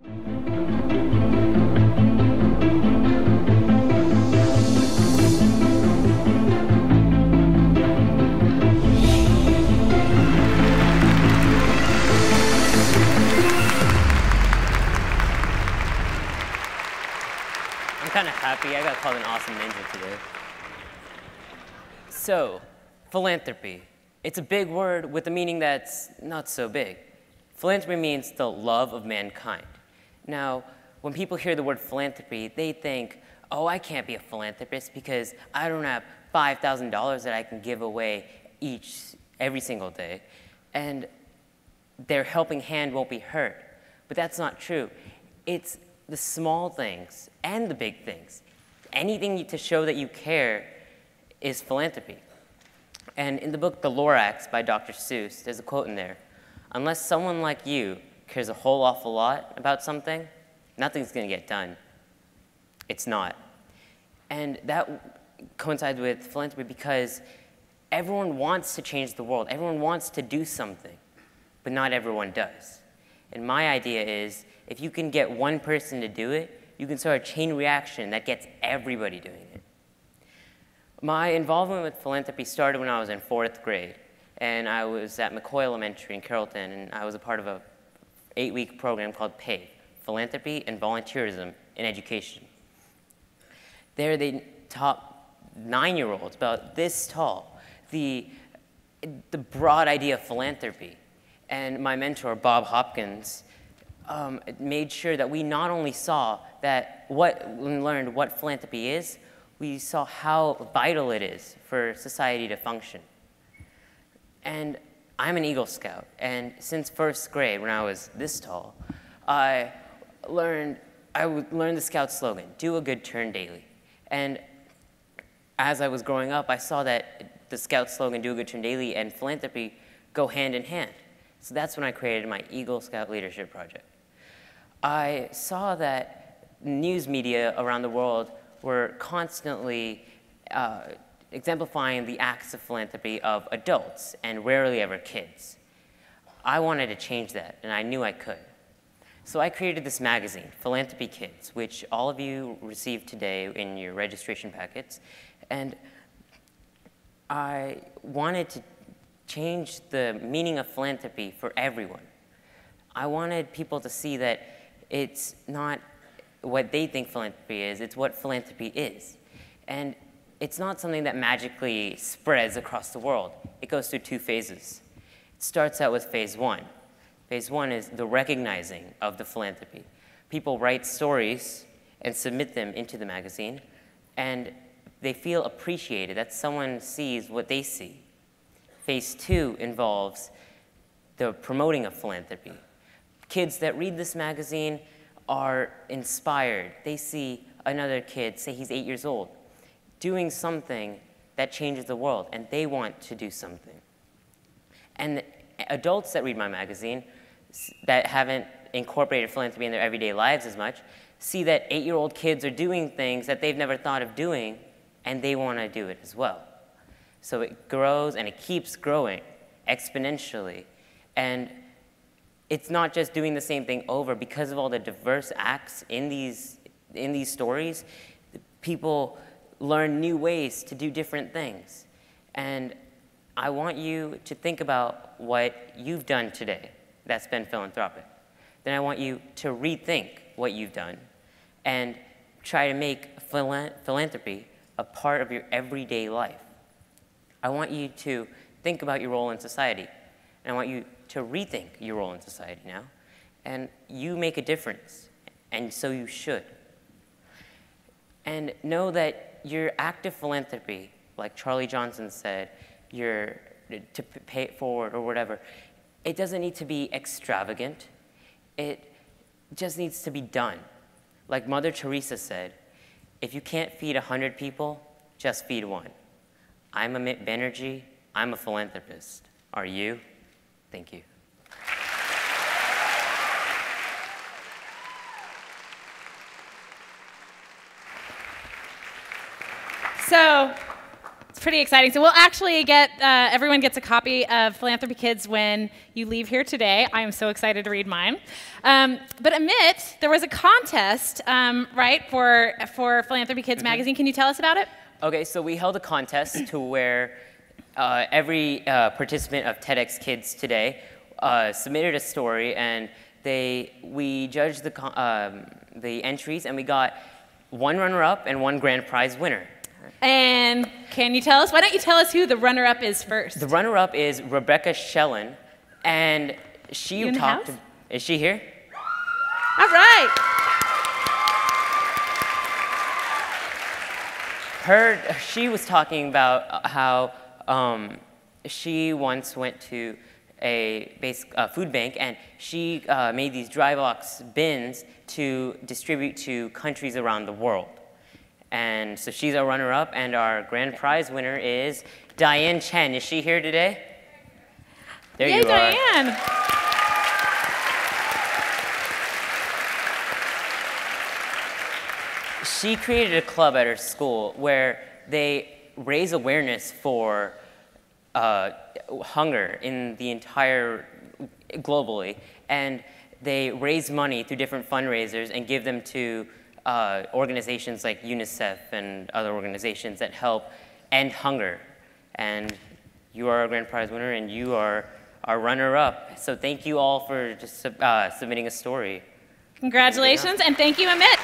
I'm kind of happy. I got called an awesome ninja today. So, philanthropy. It's a big word with a meaning that's not so big. Philanthropy means the love of mankind. Everyone when people hear the word philanthropy, they think, oh, I can't be a philanthropist because I don't have $5,000 that I can give away every single day, and their helping hand won't be hurt. But that's not true. It's the small things and the big things. Anything to show that you care is philanthropy. And in the book The Lorax by Dr. Seuss, there's a quote in there: unless someone like you cares a whole awful lot about something, nothing's going to get done. It's not. And that coincides with philanthropy because everyone wants to change the world. Everyone wants to do something, but not everyone does. And my idea is, if you can get one person to do it, you can start a chain reaction that gets everybody doing it. My involvement with philanthropy started when I was in 4th grade, and I was at McCoy Elementary in Carrollton, and I was a part of a 8-week program called PAVE, Philanthropy and Volunteerism in Education. There they taught 9-year-olds about this tall the broad idea of philanthropy. And my mentor, Bob Hopkins, made sure that we not only saw learned what philanthropy is, we saw how vital it is for society to function. And I'm an Eagle Scout, and since 1st grade, when I was this tall, I learned the Scout slogan, do a good turn daily. And as I was growing up, I saw that the Scout slogan, do a good turn daily, and philanthropy go hand in hand. So that's when I created my Eagle Scout Leadership Project. I saw that news media around the world were constantly exemplifying the acts of philanthropy of adults and rarely ever kids. I wanted to change that, and I knew I could. So I created this magazine, Philanthropy Kids, which all of you received today in your registration packets. And I wanted to change the meaning of philanthropy for everyone. I wanted people to see that it's not what they think philanthropy is, it's what philanthropy is. And it's not something that magically spreads across the world. It goes through 2 phases. It starts out with phase 1. Phase 1 is the recognizing of the philanthropy. People write stories and submit them into the magazine, and they feel appreciated, that someone sees what they see. Phase 2 involves the promoting of philanthropy. Kids that read this magazine are inspired. They see another kid, say he's 8 years old, doing something that changes the world, and they want to do something. And adults that read my magazine that haven't incorporated philanthropy in their everyday lives as much see that 8-year-old kids are doing things that they've never thought of doing, and they want to do it as well. So it grows and it keeps growing exponentially. And it's not just doing the same thing over. Because of all the diverse acts in these stories, people learn new ways to do different things. And I want you to think about what you've done today that's been philanthropic. Then I want you to rethink what you've done and try to make philanthropy a part of your everyday life. I want you to think about your role in society, and I want you to rethink your role in society now. And you make a difference, and so you should. And know that your act of philanthropy, like Charlie Johnson said, to pay it forward or whatever, it doesn't need to be extravagant. It just needs to be done. Like Mother Teresa said, if you can't feed 100 people, just feed 1. I'm Amit Banerjee. I'm a philanthropist. Are you? Thank you. So, pretty exciting. So we'll actually get, everyone gets a copy of Philanthropy Kids when you leave here today. I am so excited to read mine. But Amit, there was a contest, right, for Philanthropy Kids magazine. Can you tell us about it? Okay, so we held a contest to where every participant of TEDxKids today submitted a story, and we judged the entries, and we got one runner-up and one grand prize winner. And can you tell us, why don't you tell us who the runner-up is first? The runner-up is Rebecca Shellen, and she talked. Is she here? All right. She was talking about how she once went to a food bank, and she made these dry box bins to distribute to countries around the world. And so she's our runner-up, and our grand prize winner is Diane Chen. Is she here today? There you are. Diane. She created a club at her school where they raise awareness for hunger in the entire, globally, and they raise money through different fundraisers and give them to organizations like UNICEF and other organizations that help end hunger. And you are our grand prize winner, and you are our runner-up. So thank you all for just submitting a story. Congratulations, and thank you, Amit.